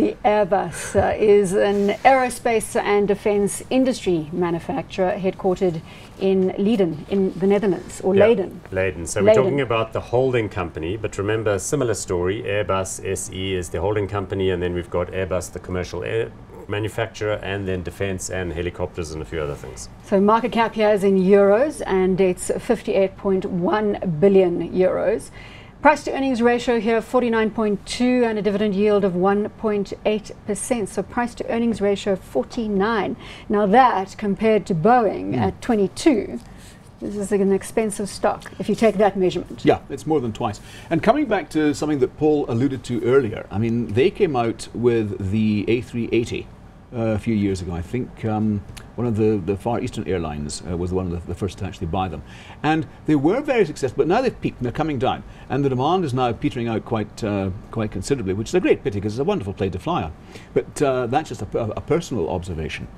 The Airbus is an aerospace and defense industry manufacturer headquartered in Leiden, in the Netherlands, or Leiden. Leiden. So we're talking about the holding company, but remember, similar story. Airbus SE is the holding company, and then we've got Airbus, the commercial air manufacturer, and then defense and helicopters and a few other things. So market cap here is in euros, and it's 58.1 billion euros. Price to earnings ratio here 49.2 and a dividend yield of 1.8%. So price to earnings ratio 49. Now that compared to Boeing at 22, this is an expensive stock if you take that measurement. Yeah, it's more than twice. And coming back to something that Paul alluded to earlier, I mean, they came out with the A380 a few years ago. I think one of the Far Eastern airlines was one of the first to actually buy them. And they were very successful, but now they've peaked and they're coming down. And the demand is now petering out quite considerably, which is a great pity because it's a wonderful plane to fly on. But that's just a personal observation.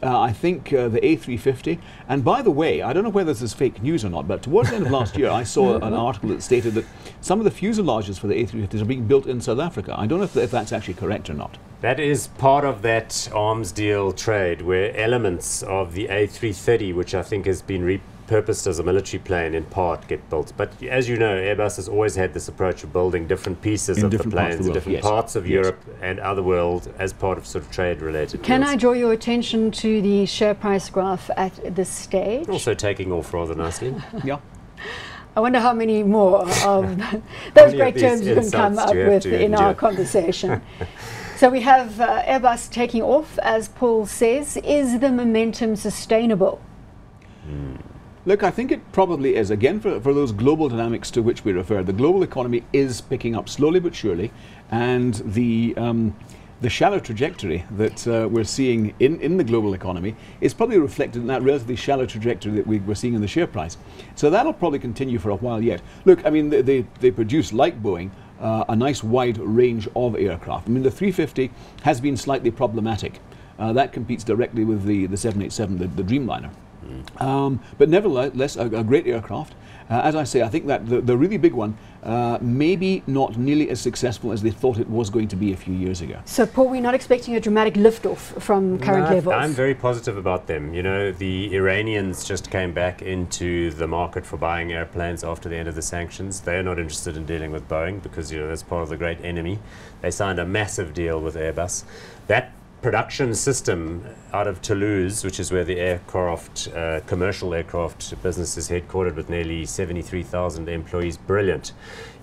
I think the A350, and by the way, I don't know whether this is fake news or not, but towards the end of last year I saw an article that stated that some of the fuselages for the A350s are being built in South Africa. I don't know if that's actually correct or not. That is part of that arms deal trade where elements of the A330, which I think has been repurposed as a military plane in part, get built. But as you know, Airbus has always had this approach of building different pieces of the planes in different parts of Europe and other world as part of sort of trade-related Can deals. I draw your attention to the share price graph at this stage? Also taking off rather nicely. Yeah. I wonder how many more of those great terms you can come up with in our conversation. So we have Airbus taking off, as Paul says. Is the momentum sustainable? Look, I think it probably is. Again, for those global dynamics to which we refer, the global economy is picking up slowly but surely, and the shallow trajectory that we're seeing in the global economy is probably reflected in that relatively shallow trajectory that we're seeing in the share price. So that'll probably continue for a while yet. Look, I mean, they produce, like Boeing, a nice wide range of aircraft. I mean, the 350 has been slightly problematic. That competes directly with the 787, the Dreamliner. But nevertheless, a great aircraft. As I say, I think that the really big one maybe not nearly as successful as they thought it was going to be a few years ago. So, Paul, we're not expecting a dramatic lift-off from current levels? I'm very positive about them. You know, the Iranians just came back into the market for buying airplanes after the end of the sanctions. They're not interested in dealing with Boeing because, you know, that's part of the great enemy. They signed a massive deal with Airbus. That production system out of Toulouse, which is where the aircraft, commercial aircraft business is headquartered with nearly 73,000 employees. Brilliant.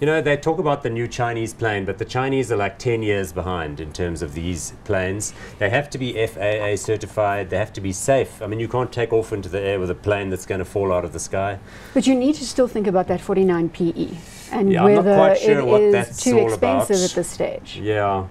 You know, they talk about the new Chinese plane, but the Chinese are like 10 years behind in terms of these planes. They have to be FAA certified. They have to be safe. I mean, you can't take off into the air with a plane that's going to fall out of the sky. But you need to still think about that 49 PE and yeah, whether I'm not quite sure what it that's is too all expensive about. at this stage. Yeah.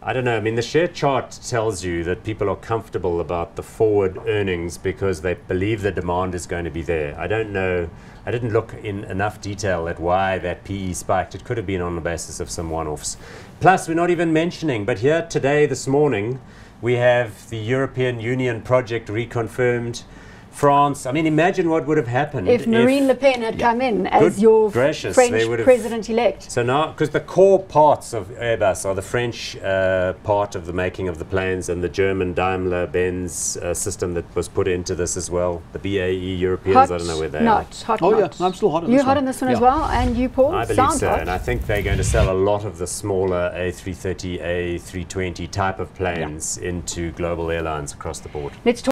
I don't know. I mean, the share chart tells you that people are comfortable about the forward earnings because they believe the demand is going to be there. I don't know. I didn't look in enough detail at why that PE spiked. It could have been on the basis of some one-offs. Plus, we're not even mentioning, but here today, this morning, we have the European Union project reconfirmed. France, I mean, imagine what would have happened if Marine Le Pen had come in as your French president-elect. So now, because the core parts of Airbus are the French part of the making of the planes and the German Daimler-Benz system that was put into this as well. The BAE Europeans, I don't know where they are. Hot oh, not. Yeah, I'm still hot on You're this one. hot on this one as well, and you, Paul? I believe so, and I think they're going to sell a lot of the smaller A330, A320 type of planes into global airlines across the board. Let's talk